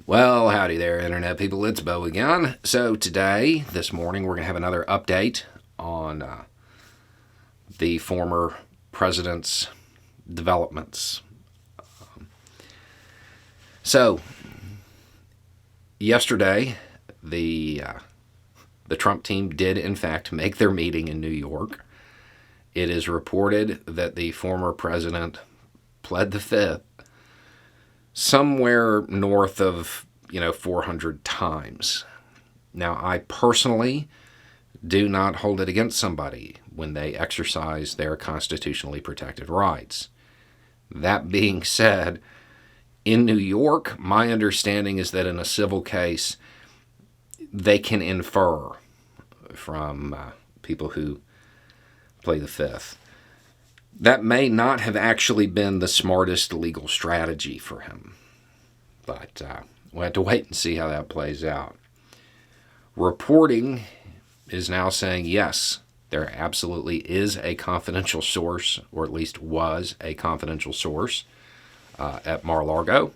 Well, howdy there, Internet people. It's Bo again. So, this morning, we're going to have another update on the former president's developments. So, yesterday, the Trump team did, in fact, make their meeting in New York. It is reported that the former president pled the fifth somewhere north of 400 times. Now, I personally do not hold it against somebody when they exercise their constitutionally protected rights. That being said, in New York, my understanding is that in a civil case, they can infer from people who play the fifth. That may not have actually been the smartest legal strategy for him, but we'll have to wait and see how that plays out. Reporting is now saying, yes, there absolutely is a confidential source, or at least was a confidential source at Mar-a-Lago.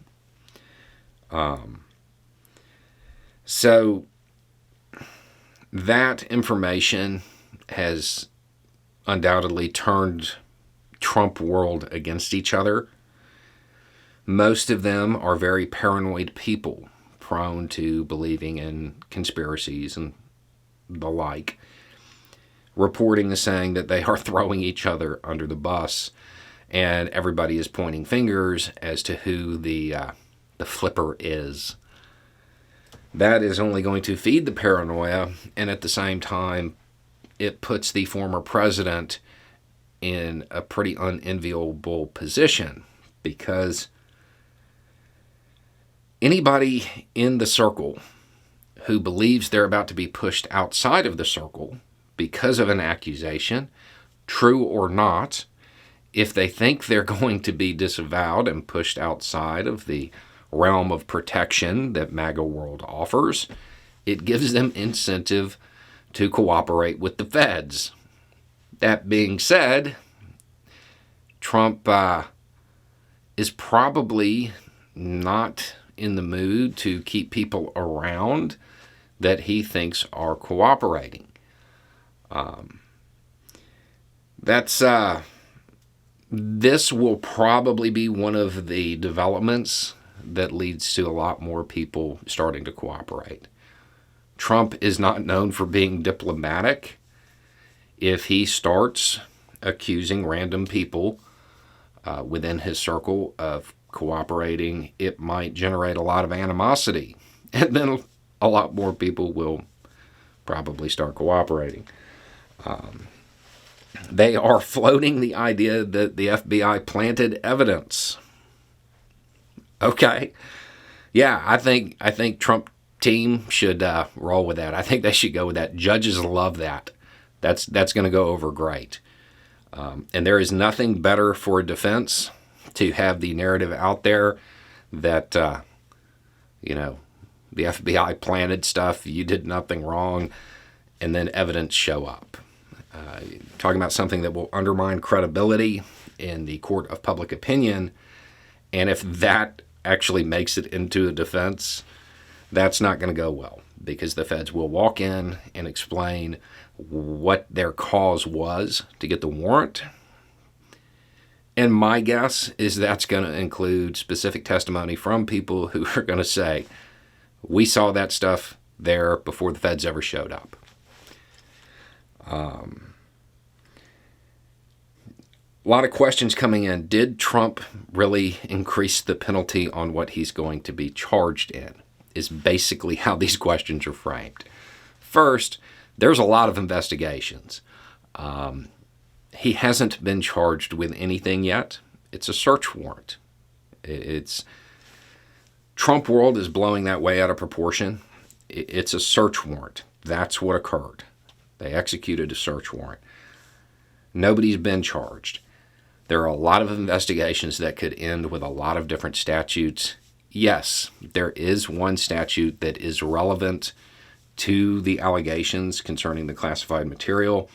So that information has undoubtedly turned Trump world against each other. Most of them are very paranoid people, prone to believing in conspiracies and the like. Reporting is saying that they are throwing each other under the bus, and everybody is pointing fingers as to who the flipper is. That is only going to feed the paranoia, and at the same time, it puts the former president in a pretty unenviable position, because anybody in the circle who believes they're about to be pushed outside of the circle because of an accusation, true or not, if they think they're going to be disavowed and pushed outside of the realm of protection that MAGA world offers, it gives them incentive to cooperate with the feds. That being said, Trump is probably not in the mood to keep people around that he thinks are cooperating. This will probably be one of the developments that leads to a lot more people starting to cooperate. Trump is not known for being diplomatic. If he starts accusing random people within his circle of cooperating, it might generate a lot of animosity. And then a lot more people will probably start cooperating. They are floating the idea that the FBI planted evidence. Okay. Yeah, I think Trump team should roll with that. I think they should go with that. Judges love that. That's going to go over great. And there is nothing better for a defense to have the narrative out there that, the FBI planted stuff, you did nothing wrong, and then evidence show up. Talking about something that will undermine credibility in the court of public opinion, and if that actually makes it into a defense, that's not going to go well, because the feds will walk in and explain what their cause was to get the warrant. And my guess is that's going to include specific testimony from people who are going to say, we saw that stuff there before the feds ever showed up. A lot of questions coming in. Did Trump really increase the penalty on what he's going to be charged in? Is basically how these questions are framed. First, there's a lot of investigations. He hasn't been charged with anything yet. It's a search warrant. Trump world is blowing that way out of proportion. It's a search warrant. That's what occurred. They executed a search warrant. Nobody's been charged. There are a lot of investigations that could end with a lot of different statutes. Yes, there is one statute that is relevant to the allegations concerning the classified material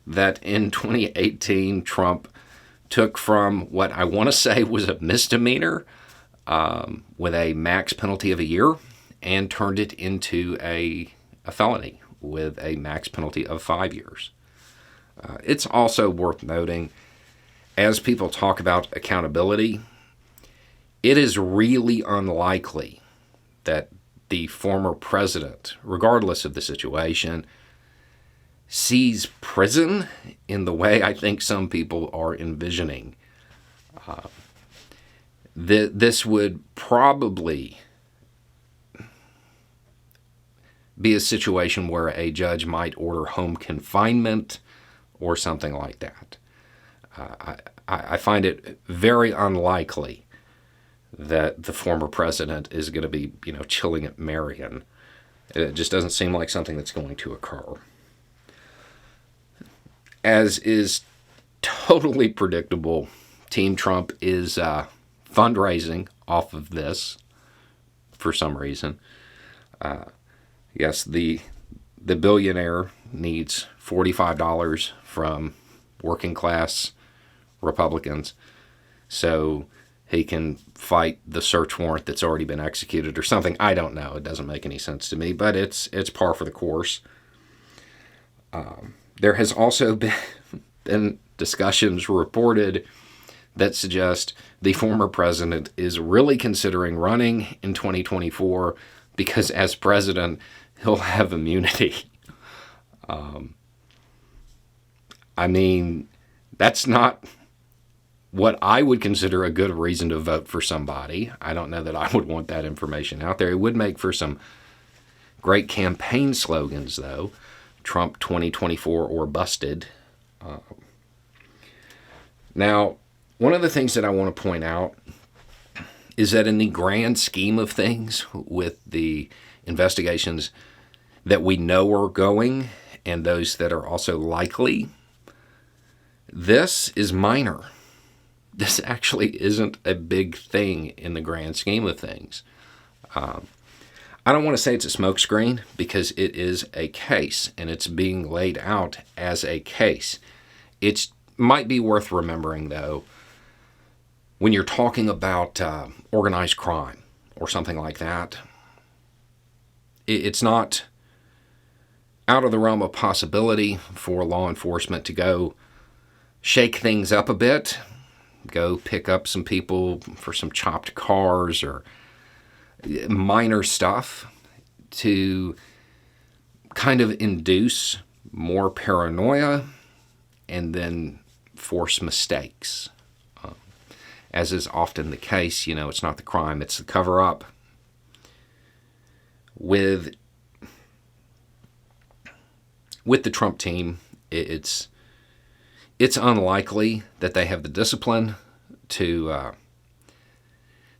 that in 2018 Trump took from what I want to say was a misdemeanor with a max penalty of a year and turned it into a felony with a max penalty of 5 years. It's also worth noting, as people talk about accountability, it is really unlikely that the former president, regardless of the situation, sees prison in the way I think some people are envisioning. This would probably be a situation where a judge might order home confinement or something like that. I find it very unlikely that the former president is going to be, chilling at Marion. It just doesn't seem like something that's going to occur. As is totally predictable, Team Trump is fundraising off of this for some reason. Yes, the billionaire needs $45 from working class Republicans so he can fight the search warrant that's already been executed or something. I don't know. It doesn't make any sense to me, but it's par for the course. There has also been discussions reported that suggest the former president is really considering running in 2024 because as president, he'll have immunity. That's not what I would consider a good reason to vote for somebody. I don't know that I would want that information out there. It would make for some great campaign slogans, though. Trump 2024 or busted. Now, one of the things that I want to point out is that in the grand scheme of things, with the investigations that we know are going and those that are also likely, this is minor. This actually isn't a big thing in the grand scheme of things. I don't want to say it's a smokescreen because it is a case and it's being laid out as a case. It might be worth remembering, though, when you're talking about organized crime or something like that, it's not out of the realm of possibility for law enforcement to go shake things up a bit, go pick up some people for some chopped cars or minor stuff to kind of induce more paranoia and then force mistakes. As is often the case, it's not the crime, it's the cover-up. With the Trump team, it's unlikely that they have the discipline to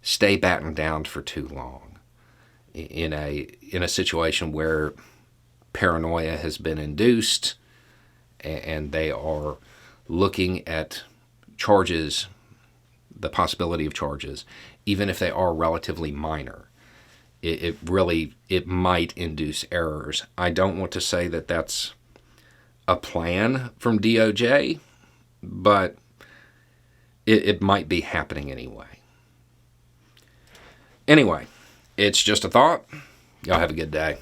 stay battened down for too long in a situation where paranoia has been induced and they are looking at charges, the possibility of charges, even if they are relatively minor. It might induce errors. I don't want to say that that's a plan from DOJ, but it might be happening anyway. Anyway, it's just a thought. Y'all have a good day.